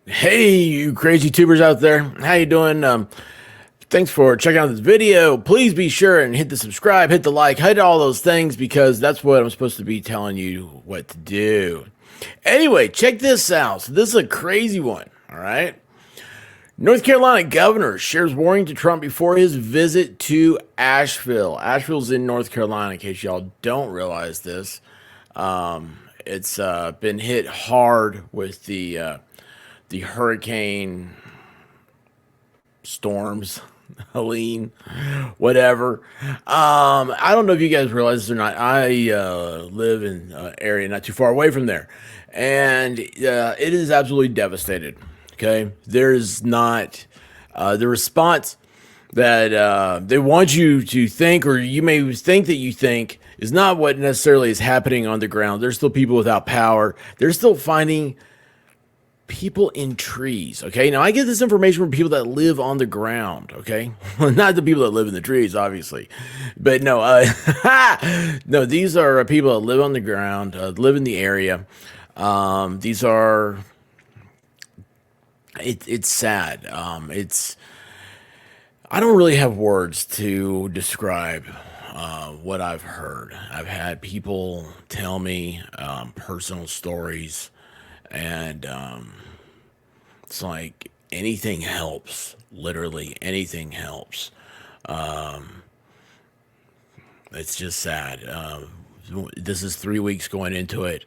Hey, you crazy tubers out there. How you doing? Thanks for checking out this video. Please be sure and hit the subscribe, hit the like, hit all those things because that's what I'm supposed to be telling you what to do. Anyway, check this out. So this is a crazy one, all right? North Carolina governor shares warning to Trump before his visit to Asheville. Asheville's in North Carolina, in case y'all don't realize this. It's been hit hard with the hurricane storms, Helene, whatever. I don't know if you guys realize this or not. I live in an area not too far away from there, and it is absolutely devastated. Okay, there's not the response that they want you to think, or you may think that you think, is not what necessarily is happening on the ground. There's still people without power. They're still finding people in trees. Okay, now I get this information from people that live on the ground. Okay, not the people that live in the trees, obviously, but no, no, these are people that live on the ground, live in the area. These are it's sad. It's I don't really have words to describe what I've heard. I've had people tell me personal stories, and it's like anything helps. Literally anything helps. It's just sad. This is 3 weeks going into it,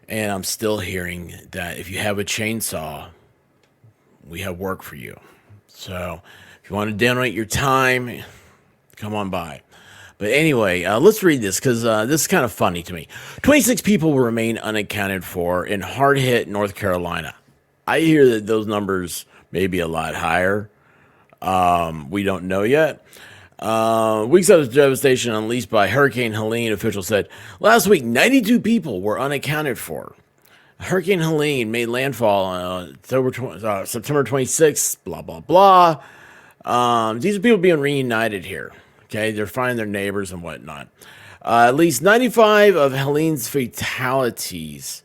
and I'm still hearing that if you have a chainsaw, we have work for you. So if you want to donate your time, come on by. But anyway, let's read this because this is kind of funny to me. 26 people will remain unaccounted for in hard-hit North Carolina. I hear that those numbers may be a lot higher. We don't know yet. Weeks after the devastation unleashed by Hurricane Helene, officials said last week 92 people were unaccounted for. Hurricane Helene made landfall on September 26th, blah, blah, blah. These are people being reunited here. Okay, they're finding their neighbors and whatnot. At least 95 of Helene's fatalities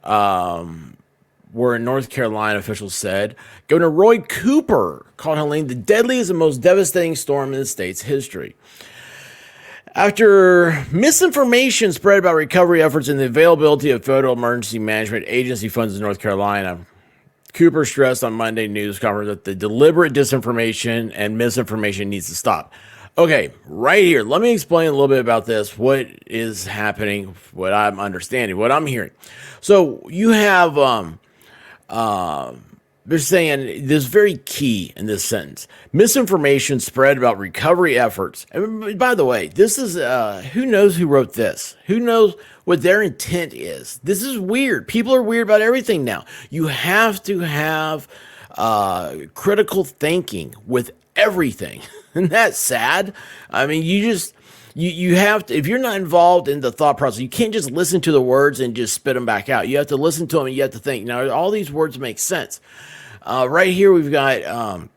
were in North Carolina, officials said. Governor Roy Cooper called Helene the deadliest and most devastating storm in the state's history. After misinformation spread about recovery efforts and the availability of federal emergency management agency funds in North Carolina, Cooper stressed on Monday news conference that the deliberate disinformation and misinformation needs to stop. Okay, right here, let me explain a little bit about this, what is happening, what I'm understanding, what I'm hearing. So you have, they're saying this very key in this sentence. Misinformation spread about recovery efforts. And by the way, this is, who knows who wrote this? Who knows what their intent is? This is weird. People are weird about everything now. You have to have critical thinking with everything. Isn't that sad? I mean, you have to, if you're not involved in the thought process, you can't just listen to the words and just spit them back out. You have to listen to them and you have to think. Now, all these words make sense. Right here, we've got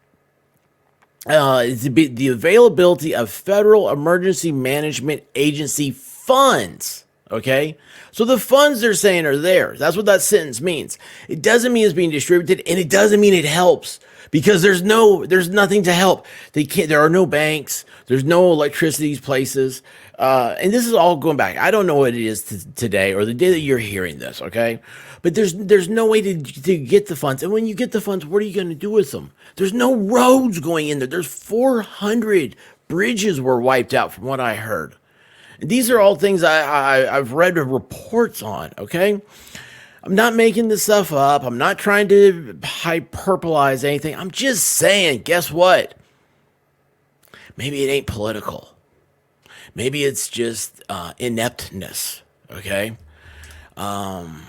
the availability of federal emergency management agency funds. Okay, so the funds they're saying are there. That's what that sentence means. It doesn't mean it's being distributed, and it doesn't mean it helps because there's nothing to help. They can't. There are no banks. There's no electricity places, and this is all going back. I don't know what it is today or the day that you're hearing this. Okay, but there's no way to get the funds, and when you get the funds, what are you going to do with them? There's no roads going in there. There's 400 bridges were wiped out, from what I heard. These are all things I've read reports on, okay? I'm not making this stuff up. I'm not trying to hyperbolize anything. I'm just saying, guess what? Maybe it ain't political. Maybe it's just ineptness, okay? And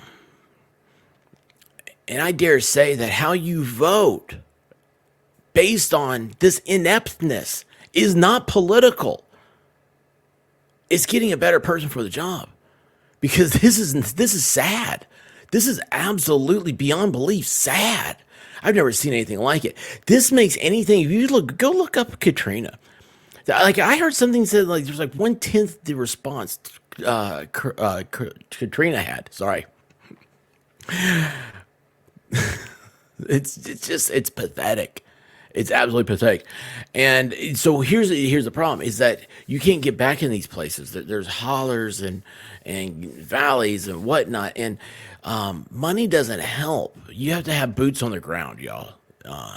I dare say that how you vote based on this ineptness is not political. It's getting a better person for the job, because this is sad. This is absolutely beyond belief sad. I've never seen anything like it. This makes anything. If you go look up Katrina. Like I heard something said like there's like 1/10 the response Katrina had. Sorry. It's pathetic. It's absolutely pathetic. And so here's the problem is that you can't get back in these places. There's hollers and valleys and whatnot, and money doesn't help. You have to have boots on the ground, y'all.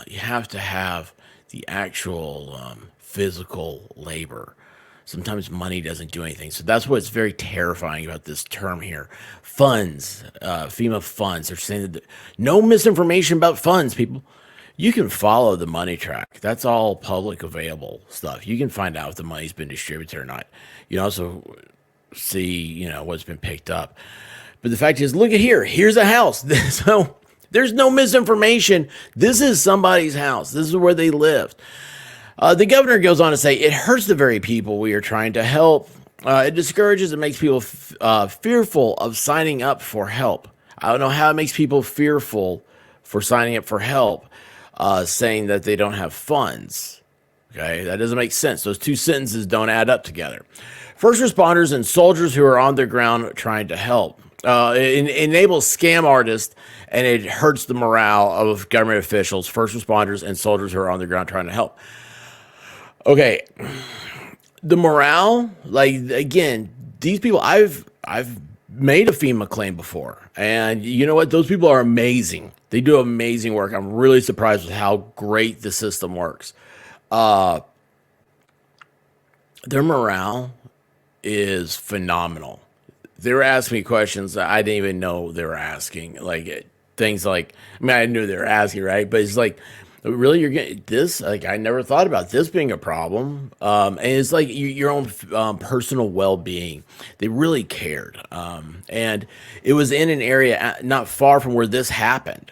You have to have the actual physical labor. Sometimes money doesn't do anything. So that's what's very terrifying about this term here. Funds, FEMA funds. They're saying that no misinformation about funds, people. You can follow the money track. That's all public available stuff. You can find out if the money's been distributed or not. You can also see, what's been picked up. But the fact is, look at here. Here's a house. So there's no misinformation. This is somebody's house. This is where they lived. The governor goes on to say, it hurts the very people we are trying to help. It discourages and makes people fearful of signing up for help. I don't know how it makes people fearful for signing up for help, saying that they don't have funds. Okay, that doesn't make sense. Those two sentences don't add up together. First responders and soldiers who are on the ground trying to help. It enables scam artists, and it hurts the morale of government officials, first responders, and soldiers who are on the ground trying to help. Okay, the morale, like, again, these people, I've made a FEMA claim before, and you know what? Those people are amazing. They do amazing work. I'm really surprised with how great the system works. Their morale is phenomenal. They were asking me questions that I didn't even know they were asking, like things like, I knew they were asking, right? But it's like, really, you're getting this? Like, I never thought about this being a problem. And it's like your own personal well-being. They really cared. And it was in an area not far from where this happened.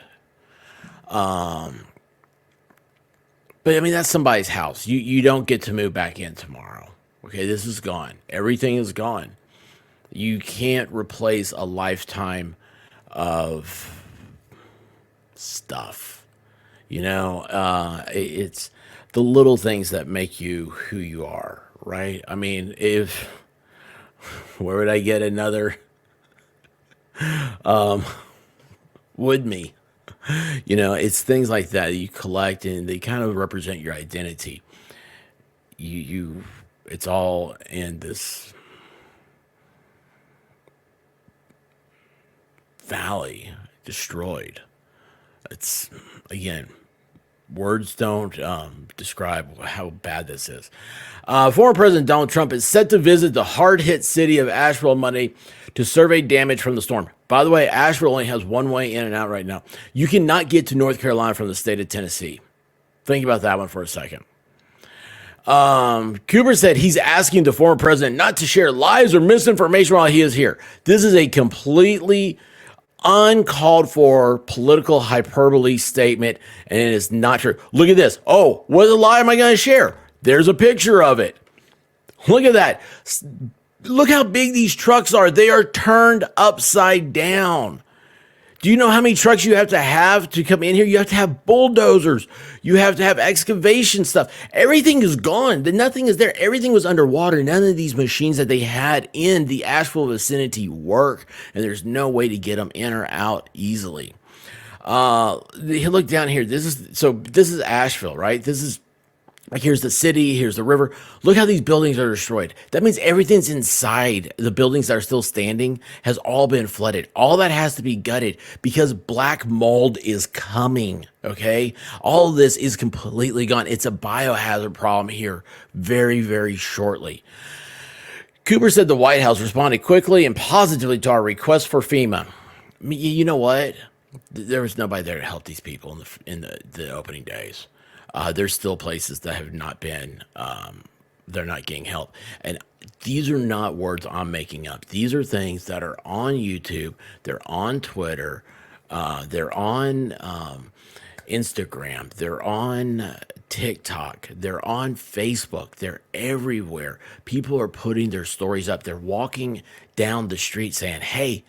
But that's somebody's house. You don't get to move back in tomorrow. Okay, this is gone. Everything is gone. You can't replace a lifetime of stuff. It's the little things that make you who you are, right? Where would I get another would me? It's things like that you collect, and they kind of represent your identity. It's all in this valley, destroyed. It's, again, words don't describe how bad this is. Former President Donald Trump is set to visit the hard-hit city of Asheville Monday to survey damage from the storm. By the way, Asheville only has one way in and out right now. You cannot get to North Carolina from the state of Tennessee. Think about that one for a second. Cooper said he's asking the former president not to share lies or misinformation while he is here. This is a completely uncalled for political hyperbole statement, and it is not true. Look at this. Oh, what lie am I going to share? There's a picture of it. Look at that. Look how big these trucks are. They are turned upside down. Do you know how many trucks you have to come in here? You have to have bulldozers. You have to have excavation stuff. Everything is gone. Nothing is there. Everything was underwater. None of these machines that they had in the Asheville vicinity work, and there's no way to get them in or out easily. Look down here. This is Asheville, right? This is like, here's the city, here's the river. Look how these buildings are destroyed. That means everything's inside the buildings that are still standing has all been flooded. All that has to be gutted because black mold is coming, okay? All of this is completely gone. It's a biohazard problem here very, very shortly. Cooper said the White House responded quickly and positively to our request for FEMA. You know what? There was nobody there to help these people in the opening days. There's still places that have not been, they're not getting help. And these are not words I'm making up. These are things that are on YouTube. They're on Twitter. They're on Instagram. They're on TikTok. They're on Facebook. They're everywhere. People are putting their stories up. They're walking down the street saying, hey,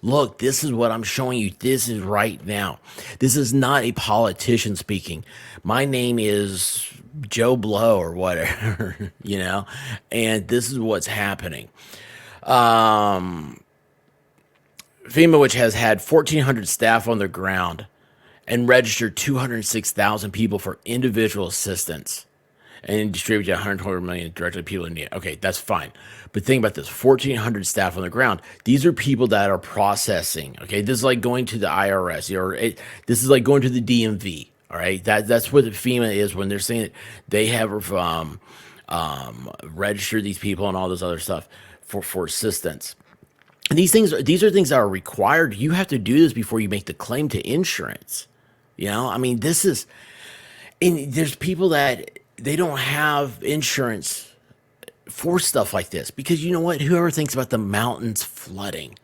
look, this is what I'm showing you. This is right now. This is not a politician speaking. My name is Joe Blow or whatever, and this is what's happening. FEMA, which has had 1,400 staff on the ground, and registered 206,000 people for individual assistance and distributed 120 million directly to people in need. Okay, that's fine. But think about this, 1,400 staff on the ground. These are people that are processing. Okay, this is like going to the IRS, this is like going to the DMV. All right, that's what the FEMA is when they're saying that they have registered these people and all this other stuff for assistance. And these are things that are required. You have to do this before you make the claim to insurance. I mean, and there's people that they don't have insurance for stuff like this because you know what? Whoever thinks about the mountains flooding.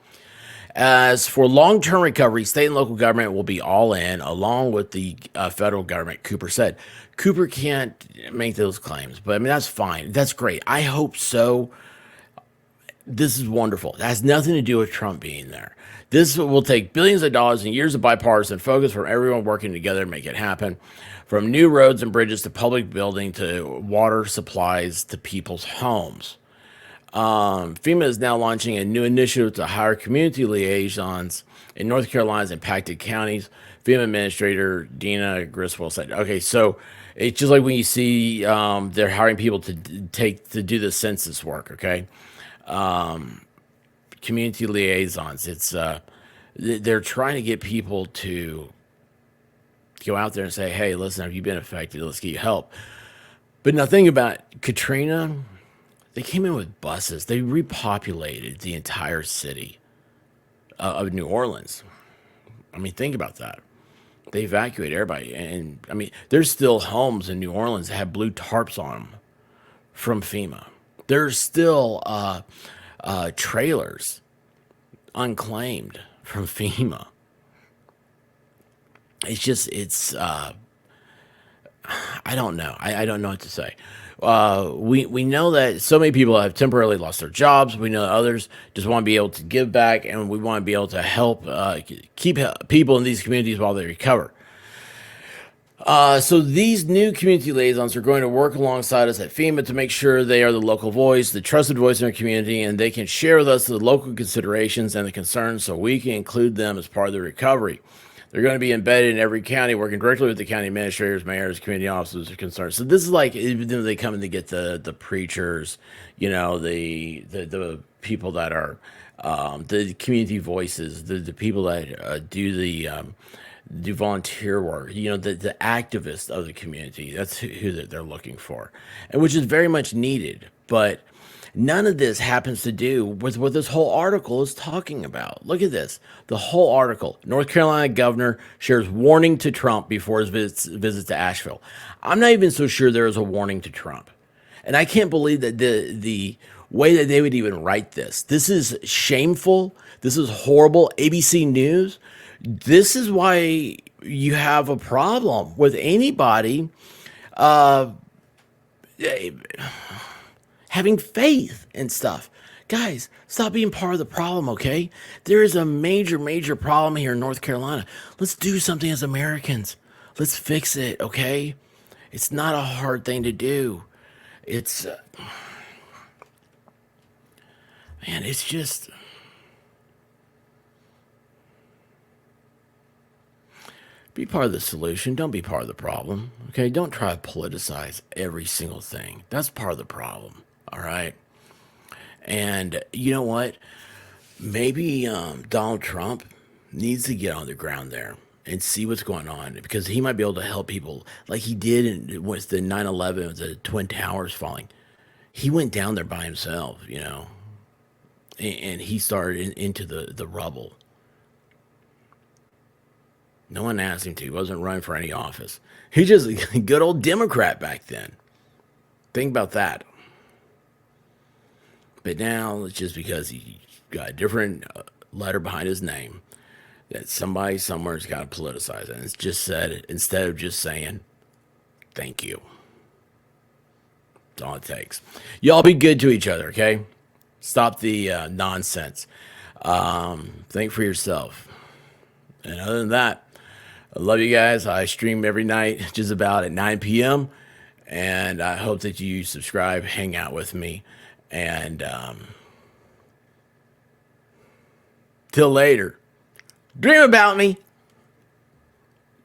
As for long-term recovery, state and local government will be all in, along with the federal government, Cooper said. Cooper can't make those claims, but I mean, that's fine. That's great. I hope so. This is wonderful. It has nothing to do with Trump being there. This will take billions of dollars and years of bipartisan focus from everyone working together to make it happen. From new roads and bridges to public building to water supplies to people's homes. FEMA is now launching a new initiative to hire community liaisons in North Carolina's impacted counties. FEMA Administrator Dina Griswold said, okay, so it's just like when you see they're hiring people to do the census work, okay? Community liaisons. It's they're trying to get people to go out there and say, hey, listen, have you been affected? Let's get you help. But now think about Katrina. They came in with buses. They repopulated the entire city of New Orleans. I mean, think about that. They evacuated everybody. And I mean, there's still homes in New Orleans that have blue tarps on them from FEMA. There's still trailers unclaimed from FEMA. I don't know. I don't know what to say. We know that so many people have temporarily lost their jobs. We know that others just want to be able to give back, and we want to be able to help keep people in these communities while they recover. So these new community liaisons are going to work alongside us at FEMA to make sure they are the local voice, the trusted voice in our community, and they can share with us the local considerations and the concerns so we can include them as part of the recovery. They're going to be embedded in every county, working directly with the county administrators, mayors, community officers, concerned. So this is like, even though they come in to get the preachers, the people that are the community voices, the people that do volunteer work, the activists of the community. That's who they're looking for, and which is very much needed. But none of this happens to do with what this whole article is talking about. Look at this. The whole article. North Carolina governor shares warning to Trump before his visit to Asheville. I'm not even so sure there is a warning to Trump. And I can't believe that the way that they would even write this. This is shameful. This is horrible. ABC News. This is why you have a problem with anybody having faith and stuff. Guys, stop being part of the problem, okay? There is a major, major problem here in North Carolina. Let's do something as Americans. Let's fix it, okay? It's not a hard thing to do. It's, man, it's just, be part of the solution. Don't be part of the problem, okay? Don't try to politicize every single thing. That's part of the problem. All right. And you know what? Maybe Donald Trump needs to get on the ground there and see what's going on, because he might be able to help people like he did with the 9/11, with the Twin Towers falling. He went down there by himself, and he started into the rubble. No one asked him to. He wasn't running for any office. He's just a good old Democrat back then. Think about that. But now it's just because he got a different letter behind his name that somebody somewhere's got to politicize it. And it's just said, instead of just saying, thank you. That's all it takes. Y'all be good to each other, okay? Stop the nonsense. Think for yourself. And other than that, I love you guys. I stream every night just about at 9 p.m. And I hope that you subscribe, hang out with me. And till later, dream about me.